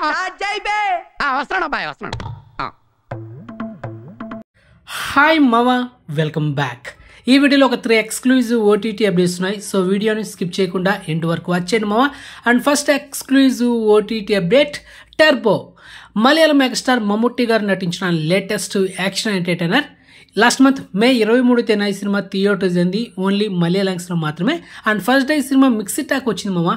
వస్తున్నాడు అబ్బాయి వస్తున్నాడు. హాయ్ మామా, వెల్కమ్ బ్యాక్. ఈ వీడియోలో ఒక 3 ఎక్స్క్లూజివ్ ఓటీటీ అప్డేట్స్ ఉన్నాయి. సో వీడియోని స్కిప్ చేయకుండా ఎండ్ వరకు వచ్చేయండి మామా. And first exclusive OTT update, turbo. Malayalam megastar Mammootty గారు నటించిన latest action entertainer. Last month May 23న ఈ సినిమా థియేటర్స్ అయింది, ఓన్లీ మలయాళంస్లో మాత్రమే. అండ్ ఫస్ట్ డే ఈ సినిమా మిక్స్డ్ టాక్ వచ్చింది మామ.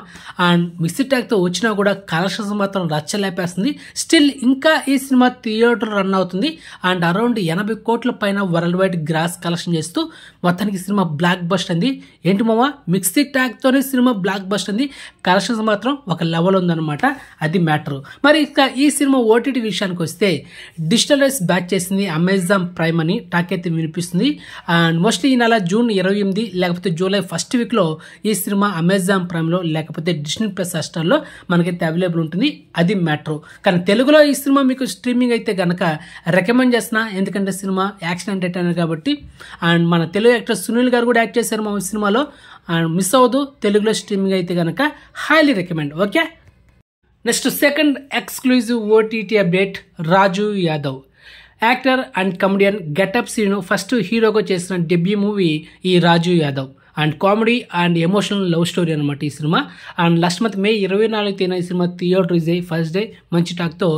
అండ్ మిక్స్డ్ టాక్తో వచ్చినా కూడా కలెక్షన్స్ మాత్రం రచ్చలేపేస్తుంది. స్టిల్ ఇంకా ఈ సినిమా థియేటర్ రన్ అవుతుంది. అండ్ అరౌండ్ 80 కోట్ల పైన వరల్డ్ వైడ్ గ్రాస్ కలెక్షన్ చేస్తూ మొత్తానికి సినిమా బ్లాక్ బస్ట్ అంది. ఏంటి మామ, మిక్స్డ్ టాక్తోనే సినిమా బ్లాక్ బస్ట్ అంది. కలెక్షన్స్ మాత్రం ఒక లెవెల్ ఉందన్నమాట, అది మ్యాటర్. మరి ఇక ఈ సినిమా ఓటీటీ విషయానికి వస్తే డిజిటల్ రైట్స్ బ్యాక్ చేసింది అమెజాన్ ప్రైమ్ అని టాక్ అయితే వినిపిస్తుంది. అండ్ మోస్ట్లీ ఈ నెల జూన్ 28 లేకపోతే జూలై ఫస్ట్ వీక్లో ఈ సినిమా అమెజాన్ ప్రైమ్లో లేకపోతే డిస్నీ ప్లస్ హాట్‌స్టార్లో మనకైతే అవైలబుల్ ఉంటుంది, అది మ్యాటర్. కానీ తెలుగులో ఈ సినిమా మీకు స్ట్రీమింగ్ అయితే కనుక రికమెండ్ చేస్తున్నా, ఎందుకంటే సినిమా యాక్షన్ ఎంటర్టైనర్ కాబట్టి. అండ్ మన తెలుగు యాక్టర్ సునీల్ గారు కూడా యాక్ట్ చేశారు మా సినిమాలో. అండ్ మిస్ అవ్వదు, తెలుగులో స్ట్రీమింగ్ అయితే కనుక highly recommend. Okay, next second exclusive OTT update, Raju Yadav. Actor and comedian getup Seenu first హీరోగా చేసిన డెబ్యూ మూవీ ఈ Raju Yadav. And comedy and emotional love story అనమాట ఈ సినిమా. అండ్ లాస్ట్ మంత్ మే 24న ఈ సినిమా థియేటర్ రిలీజ్ అయ్యి ఫస్ట్ డే మంచి టాక్తో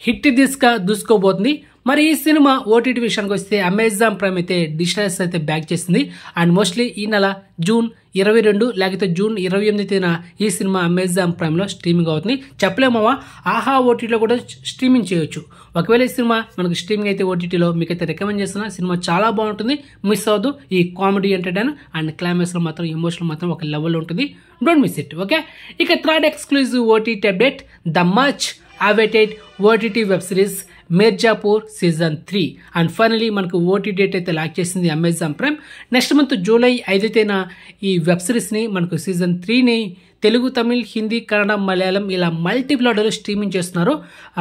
హిట్ దిస్గా దూసుకోబోతుంది. మరి ఈ సినిమా ఓటీటీ విషయానికి వస్తే అమెజాన్ ప్రైమ్ అయితే డిజిటల్స్ అయితే బ్యాక్ చేసింది. అండ్ మోస్ట్లీ ఈ నెల జూన్ 22 లేకపోతే జూన్ 28న ఈ సినిమా అమెజాన్ ప్రైమ్లో స్ట్రీమింగ్ అవుతుంది. చెప్పలేమా, ఆహా ఓటీటీలో కూడా స్ట్రీమింగ్ చేయొచ్చు. ఒకవేళ ఈ సినిమా మనకు స్ట్రీమింగ్ అయితే ఓటీటీలో మీకైతే రికమెండ్ చేస్తున్నా. సినిమా చాలా బాగుంటుంది, మిస్ అవ్వదు. ఈ కామెడీ ఎంటర్టైనర్ అండ్ క్లైమాక్స్లో మాత్రం ఎమోషనల్ మాత్రం ఒక లెవెల్ ఉంటుంది, డోంట్ మిస్ ఇట్. ఓకే, ఇక third exclusive OTT update, the much awaited OTT web series Mirzapur season 3. And finally మనకు ఓటీ డేట్ అయితే లాక్ చేసింది Amazon Prime. Next month July 5న ఈ వెబ్ సిరీస్ని మనకు సీజన్ 3ని తెలుగు, తమిళ్, హిందీ, కన్నడ, మలయాళం ఇలా మల్టిపుల్ ఆర్డర్లో స్ట్రీమింగ్ చేస్తున్నారు.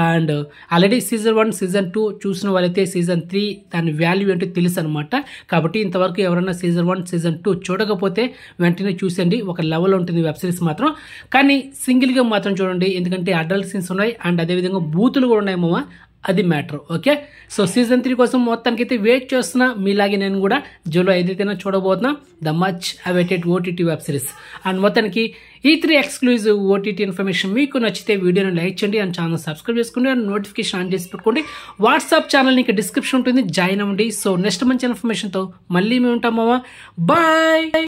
అండ్ ఆల్రెడీ సీజన్ 1, సీజన్ 2 చూసిన వాళ్ళైతే సీజన్ 3 దాని వాల్యూ ఏంటో తెలుసు అనమాట. కాబట్టి ఇంతవరకు ఎవరైనా సీజన్ 1, సీజన్ 2 చూడకపోతే వెంటనే చూసండి, ఒక లెవెల్ ఉంటుంది వెబ్ సిరీస్ మాత్రం. కానీ సింగిల్గా మాత్రం చూడండి, ఎందుకంటే అడల్ట్ సీన్స్ ఉన్నాయి అండ్ అదేవిధంగా బూతులు కూడా ఉన్నాయి మామ, అది మ్యాటర్. ఓకే, సో సీజన్ 3 కోసం మొత్తానికి అయితే వెయిట్ చేస్తున్నా. మీలాగే నేను కూడా జూలై 5న చూడబోతున్నా the much awaited OTT web series. And మొత్తానికి ఈ 3 ఎక్స్క్లూజివ్ ఓటీటీ ఇన్ఫర్మేషన్ మీకు నచ్చితే వీడియోని లైక్ చేయండి అండ్ ఛానల్ సబ్స్క్రైబ్ చేసుకోండి అండ్ నోటిఫికేషన్ ఆన్ చేసి పెట్టుకోండి. వాట్సాప్ ఛానల్ నీకు డిస్క్రిప్షన్ ఉంటుంది, జాయిన్ అవ్వండి. సో నెక్స్ట్ మంచి ఇన్ఫర్మేషన్తో మళ్ళీ మేము ఉంటాం మామ, బాయ్.